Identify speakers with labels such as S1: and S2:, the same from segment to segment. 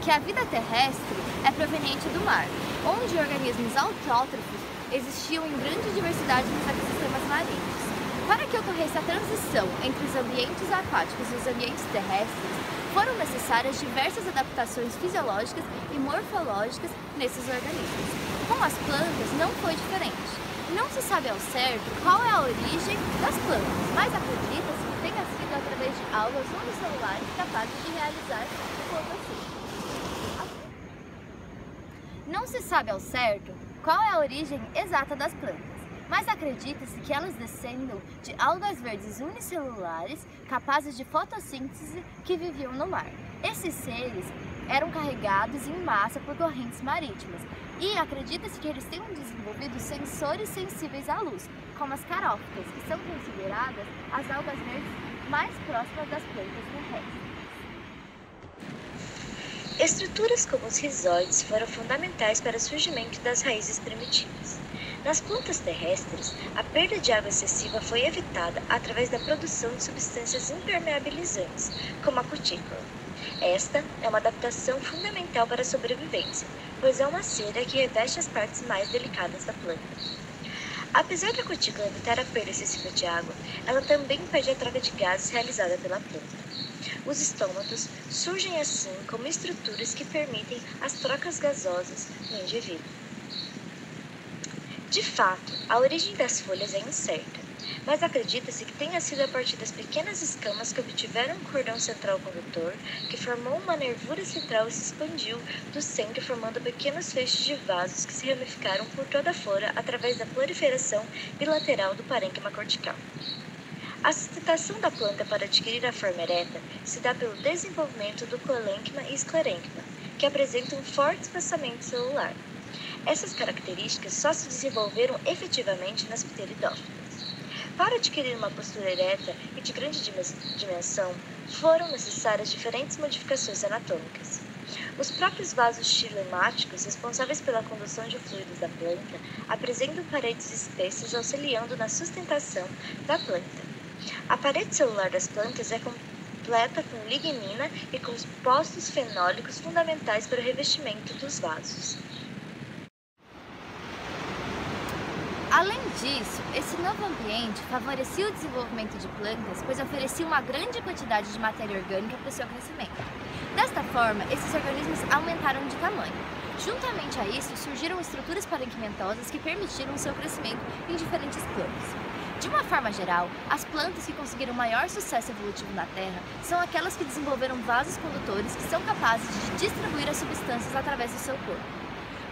S1: que a vida terrestre é proveniente do mar, onde organismos autótrofos existiam em grande diversidade nos ecossistemas marinhos. Para que ocorresse a transição entre os ambientes aquáticos e os ambientes terrestres, foram necessárias diversas adaptações fisiológicas e morfológicas nesses organismos. Com as plantas não foi diferente. Não se sabe ao certo qual é a origem das plantas, mas acredita-se que tenha sido através de algas unicelulares capazes de realizar fotossíntese. Não se sabe ao certo qual é a origem exata das plantas, mas acredita-se que elas descendam de algas verdes unicelulares capazes de fotossíntese que viviam no mar. Esses seres eram carregados em massa por correntes marítimas e acredita-se que eles tenham desenvolvido sensores sensíveis à luz, como as carófitas, que são consideradas as algas verdes mais próximas das plantas terrestres.
S2: Estruturas como os rizóides foram fundamentais para o surgimento das raízes primitivas. Nas plantas terrestres, a perda de água excessiva foi evitada através da produção de substâncias impermeabilizantes, como a cutícula. Esta é uma adaptação fundamental para a sobrevivência, pois é uma cera que reveste as partes mais delicadas da planta. Apesar da cutícula evitar a perda excessiva de água, ela também impede a troca de gases realizada pela planta. Os estômatos surgem assim como estruturas que permitem as trocas gasosas no indivíduo. De fato, a origem das folhas é incerta, mas acredita-se que tenha sido a partir das pequenas escamas que obtiveram um cordão central condutor, que formou uma nervura central e se expandiu do centro, formando pequenos feixes de vasos que se ramificaram por toda a flora através da proliferação bilateral do parênquima cortical. A sustentação da planta para adquirir a forma ereta se dá pelo desenvolvimento do colênquima e esclerênquima, que apresentam um forte espaçamento celular. Essas características só se desenvolveram efetivamente nas pteridófitas. Para adquirir uma postura ereta e de grande dimensão, foram necessárias diferentes modificações anatômicas. Os próprios vasos xilomáticos, responsáveis pela condução de fluidos da planta, apresentam paredes espessas auxiliando na sustentação da planta. A parede celular das plantas é completa com lignina e compostos fenólicos fundamentais para o revestimento dos vasos.
S1: Além disso, esse novo ambiente favorecia o desenvolvimento de plantas, pois oferecia uma grande quantidade de matéria orgânica para o seu crescimento. Desta forma, esses organismos aumentaram de tamanho. Juntamente a isso, surgiram estruturas parenquimentosas que permitiram o seu crescimento em diferentes planos. De uma forma geral, as plantas que conseguiram maior sucesso evolutivo na Terra são aquelas que desenvolveram vasos condutores que são capazes de distribuir as substâncias através do seu corpo.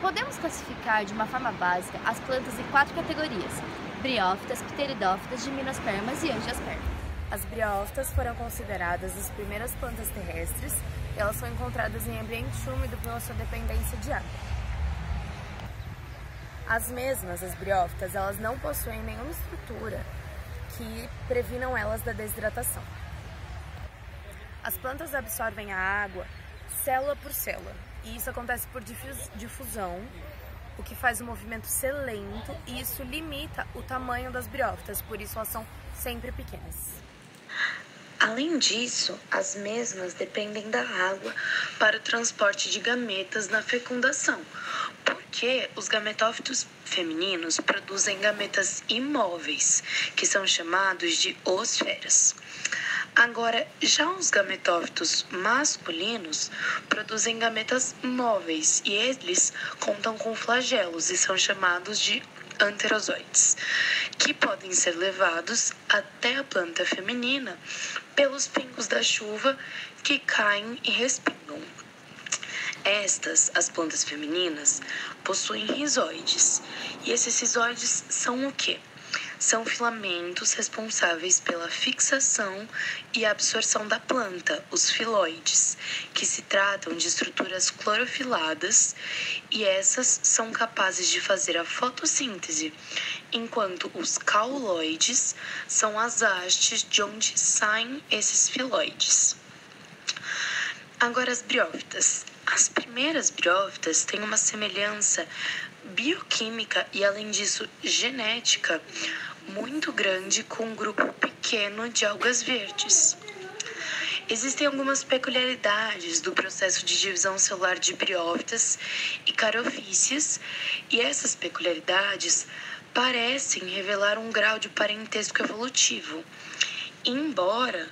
S1: Podemos classificar de uma forma básica as plantas em 4 categorias: briófitas, pteridófitas, gimnospermas e angiospermas.
S3: As briófitas foram consideradas as primeiras plantas terrestres e elas são encontradas em ambiente úmido pela sua dependência de água. As mesmas, as briófitas, elas não possuem nenhuma estrutura que previnam elas da desidratação. As plantas absorvem a água célula por célula, e isso acontece por difusão, o que faz o movimento ser lento, e isso limita o tamanho das briófitas, por isso elas são sempre pequenas.
S4: Além disso, as mesmas dependem da água para o transporte de gametas na fecundação, porque os gametófitos femininos produzem gametas imóveis, que são chamados de oosferas. Agora, já os gametófitos masculinos produzem gametas móveis e eles contam com flagelos e são chamados de anterozoides, que podem ser levados até a planta feminina pelos pingos da chuva que caem e respingam. Estas, as plantas femininas, possuem rizóides. E esses rizóides são o quê? São filamentos responsáveis pela fixação e absorção da planta, os filóides, que se tratam de estruturas clorofiladas e essas são capazes de fazer a fotossíntese, enquanto os cauloides são as hastes de onde saem esses filóides. Agora as briófitas. As primeiras briófitas têm uma semelhança bioquímica e, além disso, genética muito grande com um grupo pequeno de algas verdes. Existem algumas peculiaridades do processo de divisão celular de briófitas e carofícias, e essas peculiaridades parecem revelar um grau de parentesco evolutivo. Embora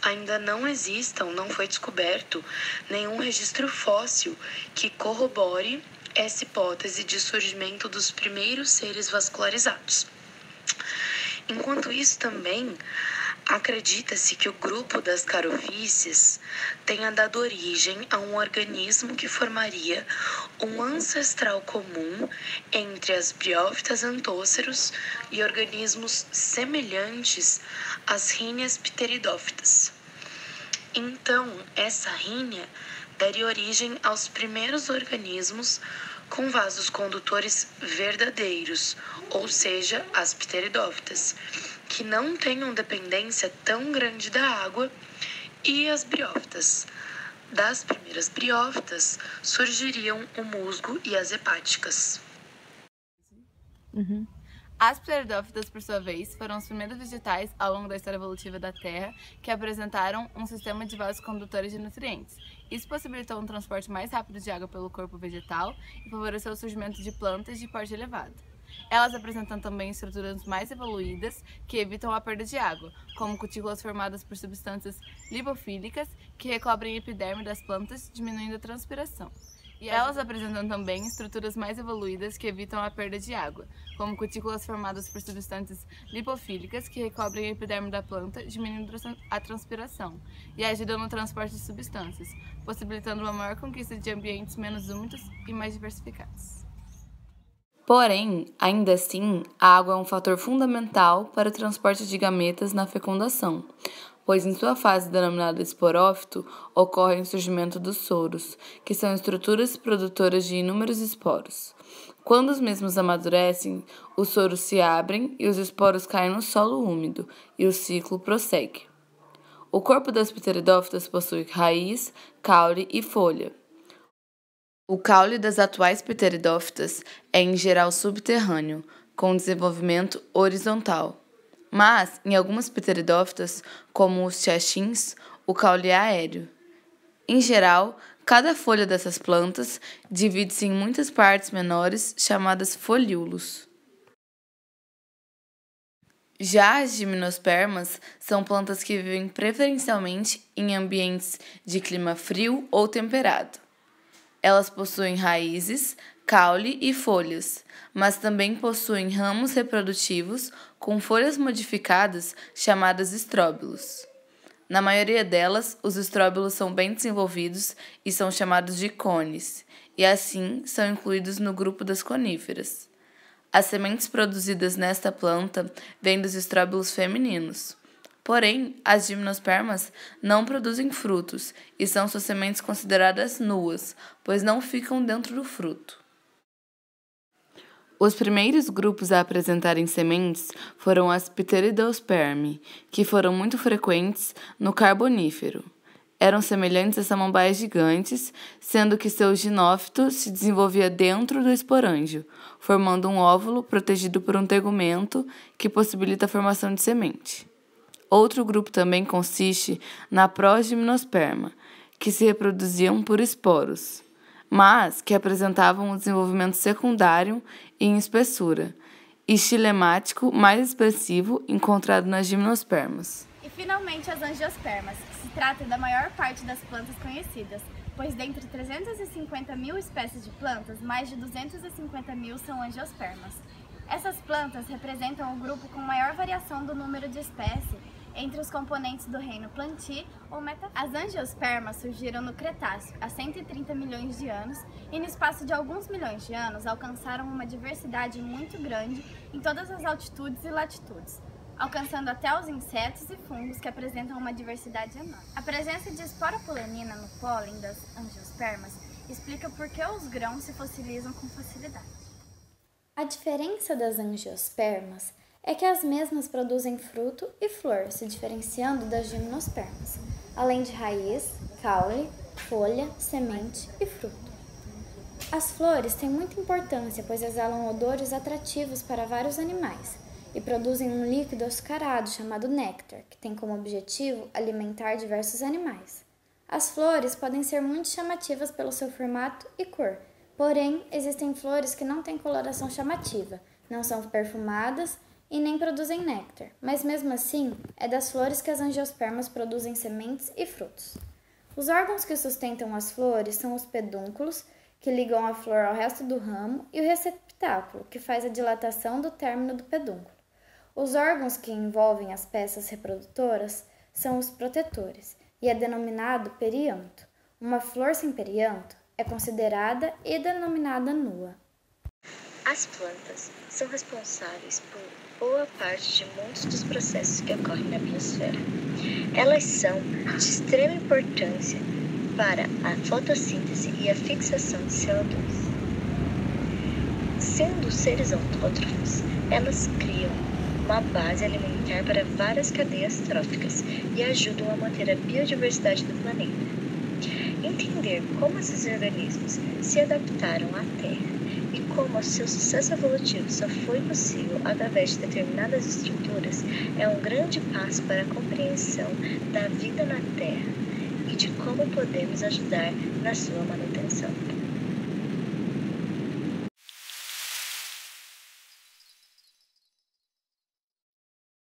S4: ainda não foi descoberto nenhum registro fóssil que corrobore essa hipótese de surgimento dos primeiros seres vascularizados. Enquanto isso, também acredita-se que o grupo das carofícias tenha dado origem a um organismo que formaria um ancestral comum entre as briófitas antóceros e organismos semelhantes às ríneas pteridófitas. Então, essa rínea daria origem aos primeiros organismos com vasos condutores verdadeiros, ou seja, as pteridófitas, que não tenham dependência tão grande da água, e as briófitas. Das primeiras briófitas surgiriam o musgo e as hepáticas.
S5: As pteridófitas, por sua vez, foram os primeiros vegetais ao longo da história evolutiva da Terra que apresentaram um sistema de vasos condutores de nutrientes. Isso possibilitou um transporte mais rápido de água pelo corpo vegetal e favoreceu o surgimento de plantas de porte elevado. Elas apresentam também estruturas mais evoluídas que evitam a perda de água, como cutículas formadas por substâncias lipofílicas que recobrem a epiderme das plantas, diminuindo a transpiração. E elas apresentam também estruturas mais evoluídas que evitam a perda de água, como cutículas formadas por substâncias lipofílicas que recobrem a epiderme da planta, diminuindo a transpiração, e ajudam no transporte de substâncias, possibilitando uma maior conquista de ambientes menos úmidos e mais diversificados. Porém, ainda assim, a água é um fator fundamental para o transporte de gametas na fecundação, pois em sua fase denominada esporófito ocorre o surgimento dos soros, que são estruturas produtoras de inúmeros esporos. Quando os mesmos amadurecem, os soros se abrem e os esporos caem no solo úmido, e o ciclo prossegue. O corpo das pteridófitas possui raiz, caule e folha. O caule das atuais pteridófitas é em geral subterrâneo, com desenvolvimento horizontal. Mas, em algumas pteridófitas, como os tiachins, o caule é aéreo. Em geral, cada folha dessas plantas divide-se em muitas partes menores, chamadas folíolos. Já as gimnospermas são plantas que vivem preferencialmente em ambientes de clima frio ou temperado. Elas possuem raízes, caule e folhas, mas também possuem ramos reprodutivos com folhas modificadas chamadas estróbilos. Na maioria delas, os estróbilos são bem desenvolvidos e são chamados de cones, e assim são incluídos no grupo das coníferas. As sementes produzidas nesta planta vêm dos estróbilos femininos. Porém, as gimnospermas não produzem frutos e são suas sementes consideradas nuas, pois não ficam dentro do fruto. Os primeiros grupos a apresentarem sementes foram as Pteridospermae, que foram muito frequentes no Carbonífero. Eram semelhantes a samambaias gigantes, sendo que seu ginófito se desenvolvia dentro do esporângio, formando um óvulo protegido por um tegumento que possibilita a formação de semente. Outro grupo também consiste na Progymnosperma, que se reproduziam por esporos, mas que apresentavam um desenvolvimento secundário em espessura, e xilemático mais expressivo encontrado nas gimnospermas.
S1: E finalmente as angiospermas, que se trata da maior parte das plantas conhecidas, pois dentre 350 mil espécies de plantas, mais de 250 mil são angiospermas. Essas plantas representam o grupo com maior variação do número de espécies entre os componentes do reino Plantae ou Metaphylla. As angiospermas surgiram no Cretáceo há 130 milhões de anos e no espaço de alguns milhões de anos alcançaram uma diversidade muito grande em todas as altitudes e latitudes, alcançando até os insetos e fungos que apresentam uma diversidade enorme. A presença de esporopolenina no pólen das angiospermas explica por que os grãos se fossilizam com facilidade.
S6: A diferença das angiospermas é que as mesmas produzem fruto e flor, se diferenciando das gimnospermas, além de raiz, caule, folha, semente e fruto. As flores têm muita importância, pois exalam odores atrativos para vários animais, e produzem um líquido açucarado chamado néctar, que tem como objetivo alimentar diversos animais. As flores podem ser muito chamativas pelo seu formato e cor, porém existem flores que não têm coloração chamativa, não são perfumadas e nem produzem néctar, mas mesmo assim é das flores que as angiospermas produzem sementes e frutos. Os órgãos que sustentam as flores são os pedúnculos, que ligam a flor ao resto do ramo, e o receptáculo, que faz a dilatação do término do pedúnculo. Os órgãos que envolvem as peças reprodutoras são os protetores, e é denominado perianto. Uma flor sem perianto é considerada e denominada nua.
S2: As plantas são responsáveis por boa parte de muitos dos processos que ocorrem na biosfera. Elas são de extrema importância para a fotossíntese e a fixação de CO2. Sendo seres autótrofos, elas criam uma base alimentar para várias cadeias tróficas e ajudam a manter a biodiversidade do planeta. Entender como esses organismos se adaptaram à Terra e como o seu sucesso evolutivo só foi possível através de determinadas estruturas é um grande passo para a compreensão da vida na Terra e de como podemos ajudar na sua manutenção.